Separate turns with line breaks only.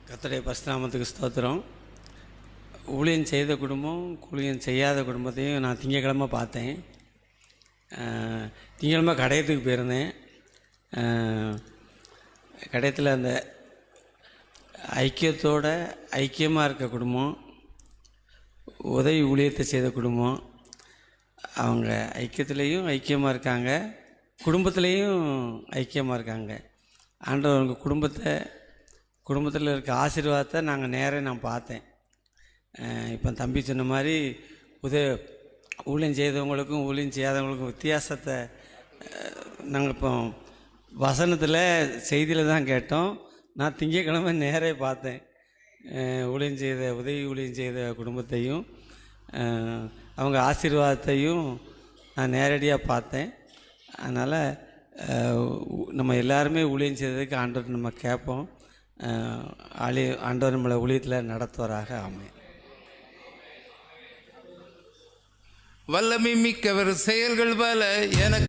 கர்த்தருடைய பரிசுநாமத்துக்கு ஸ்தோத்திரம். ஊழியம் செய்த குடும்பம், ஊழியம் செய்யாத குடும்பத்தையும் நான் திங்கக்கிழமை பார்த்தேன். திங்கக்கிழமை கடையத்துக்கு போயிருந்தேன். கடையத்தில் அந்த ஐக்கியமாக இருக்க குடும்பம், உதவி ஊழியத்தை செய்த குடும்பம், அவங்க ஐக்கியத்துலேயும் ஐக்கியமாக இருக்காங்க, குடும்பத்துலேயும் ஐக்கியமாக இருக்காங்க. ஆண்டவர் அவங்க குடும்பத்தில் இருக்க ஆசீர்வாதத்தை நான் பார்த்தேன். இப்போ தம்பி சொன்ன மாதிரி ஊழியம் செய்தவங்களுக்கும் ஊழியம் செய்யாதவங்களுக்கும் வித்தியாசத்தை நாங்கள் இப்போ வசனத்தில் செய்தியில் தான் கேட்டோம். நான் திங்கக்கிழமை நேரே பார்த்தேன். உதவி ஊழியம் செய்த குடும்பத்தையும் அவங்க ஆசீர்வாதத்தையும் நான் நேரடியாக பார்த்தேன். அதனால் நம்ம எல்லாருமே ஊழியம் செய்ததுக்கு ஆண்டவர் நம்ம கேட்போம். ஆண்டவர் நம்மளை ஊழியத்தில் நடத்துவராக. ஆமென்.
வல்லமை மிக்கவர் செயல்கள் பல எனக்கு